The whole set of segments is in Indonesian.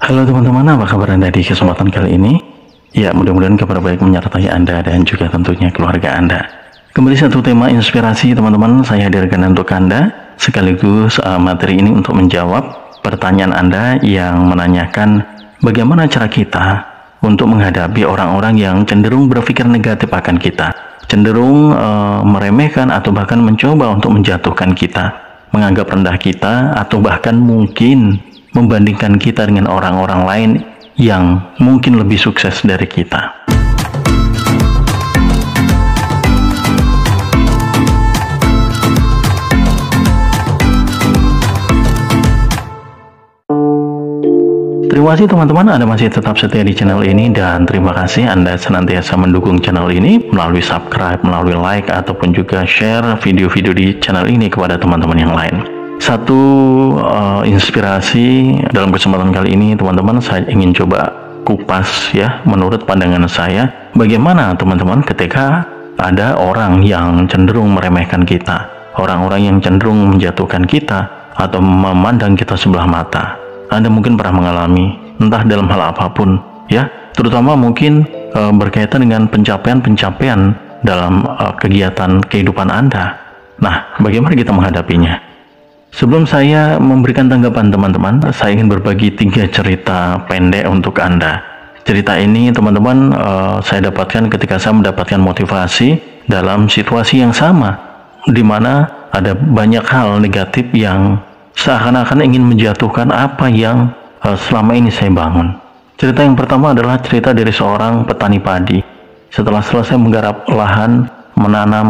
Halo teman-teman, apa kabar Anda di kesempatan kali ini? Ya, mudah-mudahan kabar baik menyertai Anda dan juga tentunya keluarga Anda. Kembali satu tema inspirasi teman-teman saya hadirkan untuk Anda, sekaligus materi ini untuk menjawab pertanyaan Anda yang menanyakan bagaimana cara kita untuk menghadapi orang-orang yang cenderung berpikir negatif akan kita, cenderung meremehkan atau bahkan mencoba untuk menjatuhkan kita, menganggap rendah kita, atau bahkan mungkin membandingkan kita dengan orang-orang lain yang mungkin lebih sukses dari kita. Terima kasih teman-teman, Anda masih tetap setia di channel ini, dan terima kasih Anda senantiasa mendukung channel ini melalui subscribe, melalui like, ataupun juga share video-video di channel ini kepada teman-teman yang lain. Satu inspirasi dalam kesempatan kali ini teman-teman, saya ingin coba kupas ya, menurut pandangan saya, bagaimana teman-teman ketika ada orang yang cenderung meremehkan kita, orang-orang yang cenderung menjatuhkan kita atau memandang kita sebelah mata. Anda mungkin pernah mengalami, entah dalam hal apapun ya, terutama mungkin berkaitan dengan pencapaian-pencapaian dalam kegiatan kehidupan Anda. Nah, bagaimana kita menghadapinya? Sebelum saya memberikan tanggapan teman-teman, saya ingin berbagi 3 cerita pendek untuk Anda. Cerita ini teman-teman saya dapatkan ketika saya mendapatkan motivasi dalam situasi yang sama, di mana ada banyak hal negatif yang seakan-akan ingin menjatuhkan apa yang selama ini saya bangun. Cerita yang pertama adalah cerita dari seorang petani padi. Setelah selesai menggarap lahan, menanam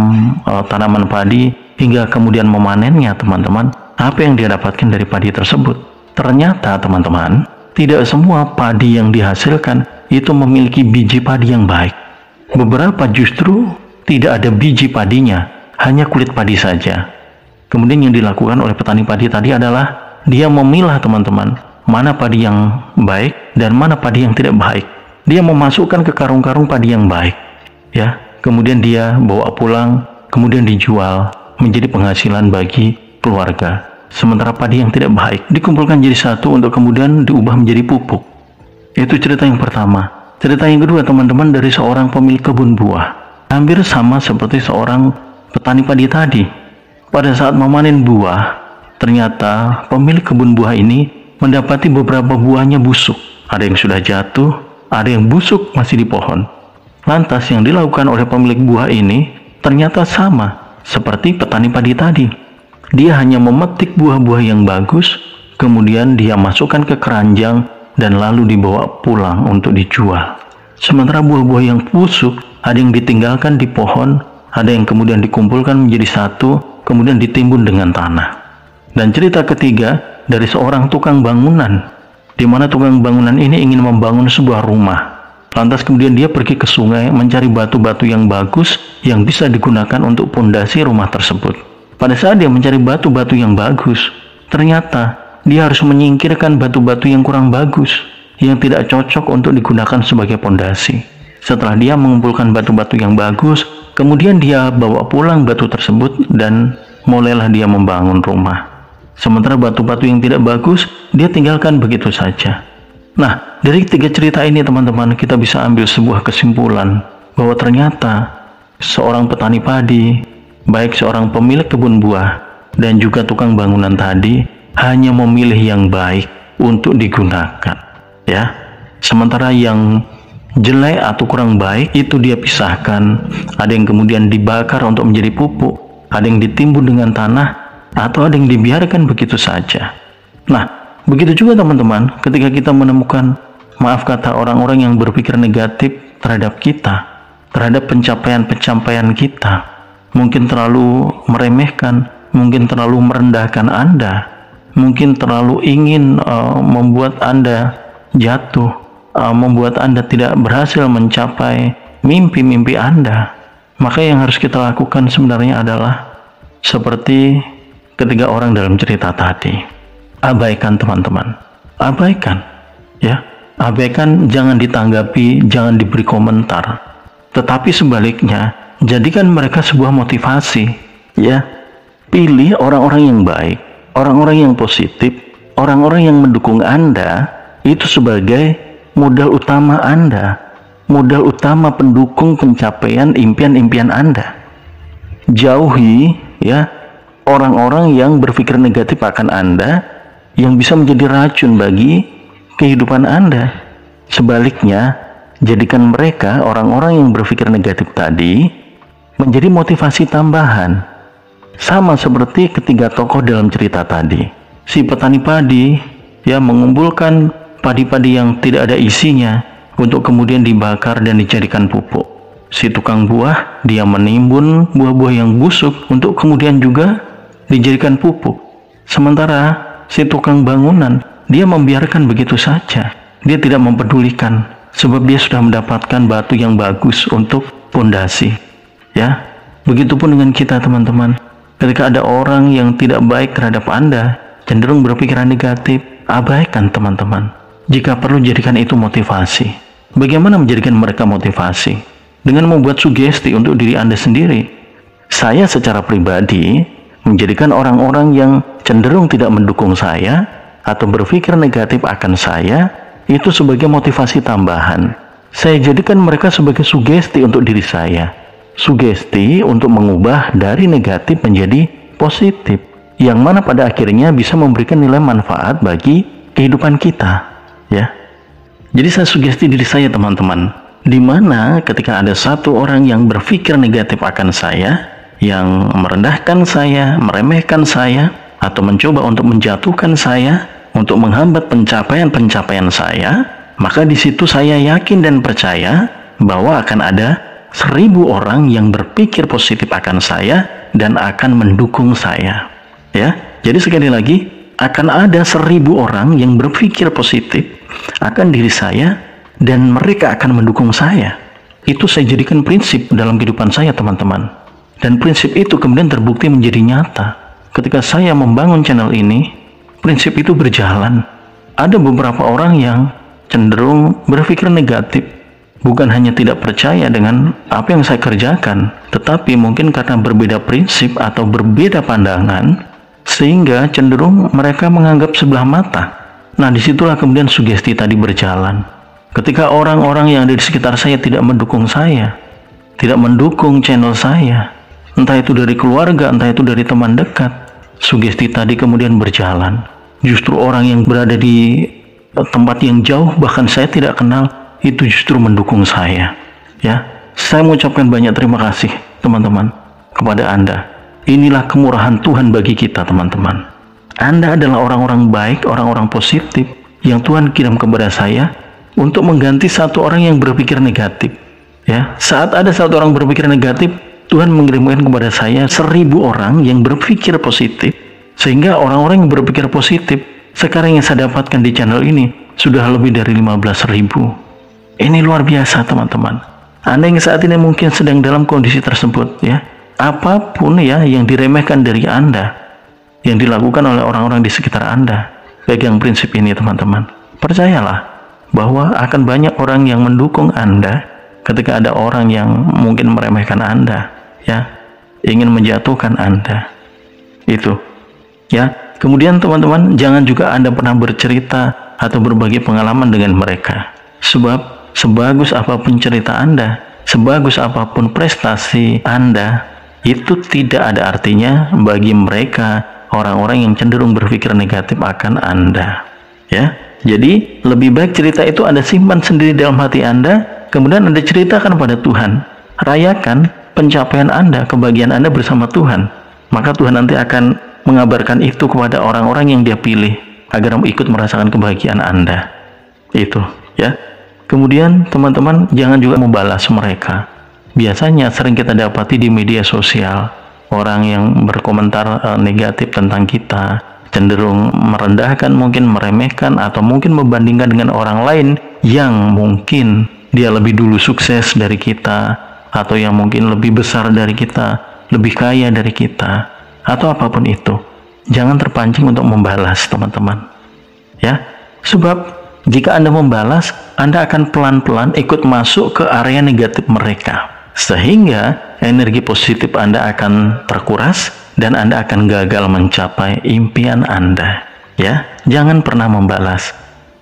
tanaman padi, hingga kemudian memanennya teman-teman, apa yang dia dapatkan dari padi tersebut? Ternyata teman-teman, tidak semua padi yang dihasilkan itu memiliki biji padi yang baik. Beberapa justru tidak ada biji padinya, hanya kulit padi saja. Kemudian yang dilakukan oleh petani padi tadi adalah dia memilah teman-teman, mana padi yang baik dan mana padi yang tidak baik. Dia memasukkan ke karung-karung padi yang baik, ya. Kemudian dia bawa pulang, kemudian dijual menjadi penghasilan bagi keluarga. Sementara padi yang tidak baik dikumpulkan jadi satu untuk kemudian diubah menjadi pupuk. Itu cerita yang pertama. Cerita yang kedua teman-teman, dari seorang pemilik kebun buah. Hampir sama seperti seorang petani padi tadi. Pada saat memanen buah, ternyata pemilik kebun buah ini mendapati beberapa buahnya busuk. Ada yang sudah jatuh, ada yang busuk masih di pohon. Lantas yang dilakukan oleh pemilik buah ini ternyata sama seperti petani padi tadi. Dia hanya memetik buah-buah yang bagus, kemudian dia masukkan ke keranjang dan lalu dibawa pulang untuk dijual. Sementara buah-buah yang busuk, ada yang ditinggalkan di pohon, ada yang kemudian dikumpulkan menjadi satu, kemudian ditimbun dengan tanah. Dan cerita ketiga dari seorang tukang bangunan, di mana tukang bangunan ini ingin membangun sebuah rumah. Lantas kemudian dia pergi ke sungai mencari batu-batu yang bagus yang bisa digunakan untuk pondasi rumah tersebut. Pada saat dia mencari batu-batu yang bagus, ternyata dia harus menyingkirkan batu-batu yang kurang bagus, yang tidak cocok untuk digunakan sebagai pondasi. Setelah dia mengumpulkan batu-batu yang bagus, kemudian dia bawa pulang batu tersebut dan mulailah dia membangun rumah. Sementara batu-batu yang tidak bagus, dia tinggalkan begitu saja. Nah, dari 3 cerita ini teman-teman, kita bisa ambil sebuah kesimpulan bahwa ternyata seorang petani padi, baik seorang pemilik kebun buah dan juga tukang bangunan tadi, hanya memilih yang baik untuk digunakan, ya. Sementara yang jelek atau kurang baik itu dia pisahkan. Ada yang kemudian dibakar untuk menjadi pupuk, ada yang ditimbun dengan tanah, atau ada yang dibiarkan begitu saja. Nah, begitu juga teman-teman, ketika kita menemukan, maaf kata, orang-orang yang berpikir negatif terhadap kita, terhadap pencapaian-pencapaian kita, mungkin terlalu meremehkan, mungkin terlalu merendahkan Anda, mungkin terlalu ingin membuat Anda jatuh, membuat Anda tidak berhasil mencapai mimpi-mimpi Anda. Maka yang harus kita lakukan sebenarnya adalah seperti ketiga orang dalam cerita tadi. Abaikan teman-teman, abaikan, ya, abaikan, jangan ditanggapi, jangan diberi komentar. Tetapi sebaliknya, jadikan mereka sebuah motivasi, ya. Pilih orang-orang yang baik, orang-orang yang positif, orang-orang yang mendukung Anda, itu sebagai modal utama Anda, modal utama pendukung pencapaian impian-impian Anda. Jauhi ya orang-orang yang berpikir negatif akan Anda, yang bisa menjadi racun bagi kehidupan Anda. Sebaliknya, jadikan mereka, orang-orang yang berpikir negatif tadi, menjadi motivasi tambahan. Sama seperti ketiga tokoh dalam cerita tadi. Si petani padi ya mengumpulkan padi-padi yang tidak ada isinya untuk kemudian dibakar dan dijadikan pupuk. Si tukang buah, dia menimbun buah-buah yang busuk untuk kemudian juga dijadikan pupuk. Sementara si tukang bangunan, dia membiarkan begitu saja. Dia tidak mempedulikan, sebab dia sudah mendapatkan batu yang bagus untuk pondasi. Ya, begitupun dengan kita teman-teman. Ketika ada orang yang tidak baik terhadap Anda, cenderung berpikiran negatif, abaikan teman-teman. Jika perlu, jadikan itu motivasi. Bagaimana menjadikan mereka motivasi? Dengan membuat sugesti untuk diri Anda sendiri. Saya secara pribadi menjadikan orang-orang yang cenderung tidak mendukung saya atau berpikir negatif akan saya itu sebagai motivasi tambahan. Saya jadikan mereka sebagai sugesti untuk diri saya. Sugesti untuk mengubah dari negatif menjadi positif, yang mana pada akhirnya bisa memberikan nilai manfaat bagi kehidupan kita, ya. Jadi saya sugesti diri saya teman-teman, di mana ketika ada satu orang yang berpikir negatif akan saya, yang merendahkan saya, meremehkan saya, atau mencoba untuk menjatuhkan saya, untuk menghambat pencapaian-pencapaian saya, maka di situ saya yakin dan percaya bahwa akan ada 1000 orang yang berpikir positif akan saya dan akan mendukung saya. Ya, jadi sekali lagi, akan ada 1000 orang yang berpikir positif akan diri saya dan mereka akan mendukung saya. Itu saya jadikan prinsip dalam kehidupan saya teman-teman. Dan prinsip itu kemudian terbukti menjadi nyata. Ketika saya membangun channel ini, prinsip itu berjalan. Ada beberapa orang yang cenderung berpikir negatif. Bukan hanya tidak percaya dengan apa yang saya kerjakan, tetapi mungkin karena berbeda prinsip atau berbeda pandangan, sehingga cenderung mereka menganggap sebelah mata. Nah, disitulah kemudian sugesti tadi berjalan. Ketika orang-orang yang ada di sekitar saya tidak mendukung saya, tidak mendukung channel saya, entah itu dari keluarga, entah itu dari teman dekat, sugesti tadi kemudian berjalan. Justru orang yang berada di tempat yang jauh, bahkan saya tidak kenal, itu justru mendukung saya. Ya, saya mengucapkan banyak terima kasih teman-teman kepada Anda. Inilah kemurahan Tuhan bagi kita teman-teman. Anda adalah orang-orang baik, orang-orang positif yang Tuhan kirim kepada saya untuk mengganti satu orang yang berpikir negatif. Ya, saat ada satu orang berpikir negatif, Tuhan mengirimkan kepada saya 1000 orang yang berpikir positif, sehingga orang-orang yang berpikir positif sekarang yang saya dapatkan di channel ini sudah lebih dari 15.000. Ini luar biasa teman-teman. Anda yang saat ini mungkin sedang dalam kondisi tersebut, ya, apapun ya yang diremehkan dari Anda, yang dilakukan oleh orang-orang di sekitar Anda, pegang prinsip ini teman-teman. Percayalah bahwa akan banyak orang yang mendukung Anda ketika ada orang yang mungkin meremehkan Anda, ya, ingin menjatuhkan Anda. Itu, ya. Kemudian teman-teman, jangan juga Anda pernah bercerita atau berbagi pengalaman dengan mereka. Sebab sebagus apapun cerita Anda, sebagus apapun prestasi Anda, itu tidak ada artinya bagi mereka, orang-orang yang cenderung berpikir negatif akan Anda. Ya, jadi lebih baik cerita itu Anda simpan sendiri dalam hati Anda, kemudian Anda ceritakan pada Tuhan. Rayakan pencapaian Anda, kebahagiaan Anda bersama Tuhan. Maka Tuhan nanti akan mengabarkan itu kepada orang-orang yang Dia pilih agar ikut merasakan kebahagiaan Anda. Itu, ya. Kemudian teman-teman jangan juga membalas mereka. Biasanya sering kita dapati di media sosial, orang yang berkomentar negatif tentang kita, cenderung merendahkan, mungkin meremehkan, atau mungkin membandingkan dengan orang lain yang mungkin dia lebih dulu sukses dari kita, atau yang mungkin lebih besar dari kita, lebih kaya dari kita, atau apapun itu. Jangan terpancing untuk membalas teman-teman, ya. Sebab jika Anda membalas, Anda akan pelan-pelan ikut masuk ke area negatif mereka. Sehingga energi positif Anda akan terkuras dan Anda akan gagal mencapai impian Anda. Ya, jangan pernah membalas.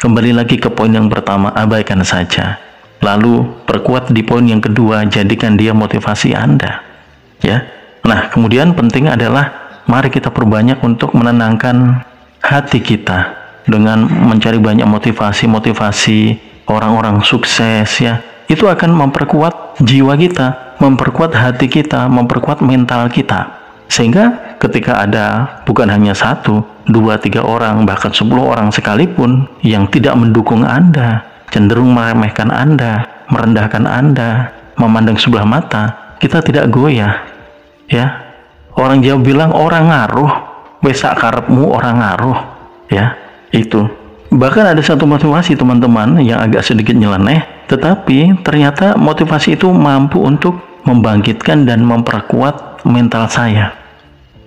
Kembali lagi ke poin yang pertama, abaikan saja. Lalu perkuat di poin yang kedua, jadikan dia motivasi Anda. Ya. Nah, kemudian penting adalah mari kita perbanyak untuk menenangkan hati kita dengan mencari banyak motivasi orang-orang sukses, ya. Itu akan memperkuat jiwa kita, memperkuat hati kita, memperkuat mental kita. Sehingga ketika ada bukan hanya 1, 2, 3 orang, bahkan 10 orang sekalipun yang tidak mendukung Anda, cenderung meremehkan Anda, merendahkan Anda, memandang sebelah mata, kita tidak goyah. Ya. Orang Jawa bilang orang ngaruh, besak karepmu orang ngaruh. Ya, itu. Bahkan ada satu motivasi teman-teman yang agak sedikit nyeleneh, tetapi ternyata motivasi itu mampu untuk membangkitkan dan memperkuat mental saya.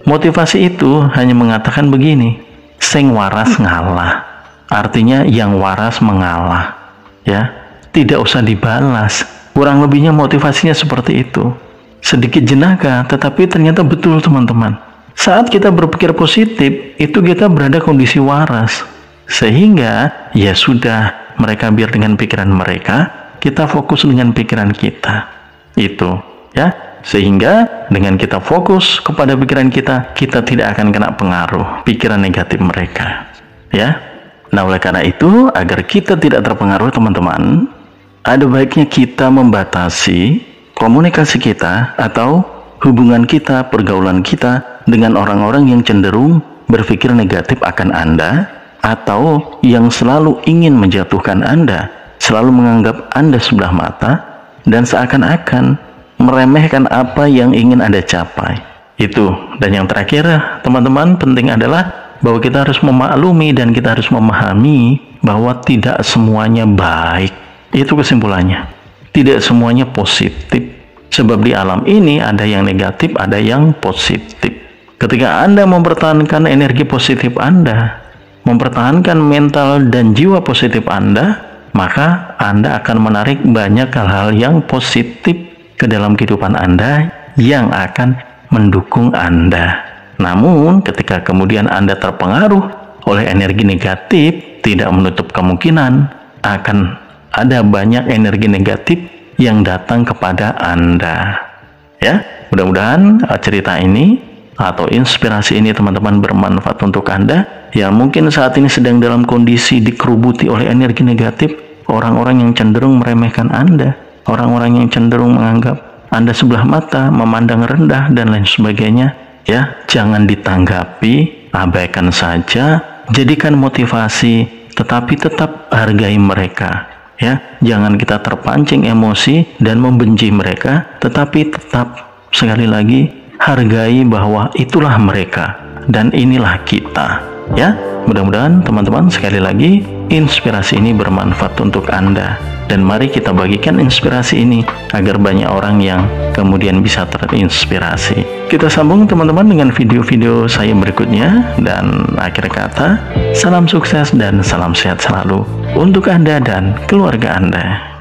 Motivasi itu hanya mengatakan begini, sing waras ngalah. Artinya yang waras mengalah. Ya, tidak usah dibalas. Kurang lebihnya motivasinya seperti itu. Sedikit jenaka, tetapi ternyata betul teman-teman. Saat kita berpikir positif, itu kita berada kondisi waras. Sehingga ya sudah, mereka biar dengan pikiran mereka, kita fokus dengan pikiran kita. Itu ya. Sehingga dengan kita fokus kepada pikiran kita, kita tidak akan kena pengaruh pikiran negatif mereka. Ya. Nah, oleh karena itu, agar kita tidak terpengaruh teman-teman, ada baiknya kita membatasi komunikasi kita atau hubungan kita, pergaulan kita dengan orang-orang yang cenderung berpikir negatif akan Anda, atau yang selalu ingin menjatuhkan Anda, selalu menganggap Anda sebelah mata, dan seakan-akan meremehkan apa yang ingin Anda capai. Itu. Dan yang terakhir, teman-teman, penting adalah bahwa kita harus memaklumi dan kita harus memahami bahwa tidak semuanya baik. Itu kesimpulannya. Tidak semuanya positif. Sebab di alam ini ada yang negatif, ada yang positif. Ketika Anda mempertahankan energi positif Anda, mempertahankan mental dan jiwa positif Anda, maka Anda akan menarik banyak hal-hal yang positif ke dalam kehidupan Anda yang akan mendukung Anda. Namun, ketika kemudian Anda terpengaruh oleh energi negatif, tidak menutup kemungkinan akan ada banyak energi negatif yang datang kepada Anda. Ya, mudah-mudahan cerita ini atau inspirasi ini teman-teman bermanfaat untuk Anda yang mungkin saat ini sedang dalam kondisi dikerubuti oleh energi negatif, orang-orang yang cenderung meremehkan Anda, orang-orang yang cenderung menganggap Anda sebelah mata, memandang rendah dan lain sebagainya. Ya, jangan ditanggapi, abaikan saja, jadikan motivasi, tetapi tetap hargai mereka. Ya, jangan kita terpancing emosi dan membenci mereka, tetapi tetap sekali lagi hargai bahwa itulah mereka dan inilah kita. Ya, mudah-mudahan teman-teman sekali lagi inspirasi ini bermanfaat untuk Anda, dan mari kita bagikan inspirasi ini agar banyak orang yang kemudian bisa terinspirasi. Kita sambung teman-teman dengan video-video saya berikutnya, dan akhir kata, salam sukses dan salam sehat selalu untuk Anda dan keluarga Anda.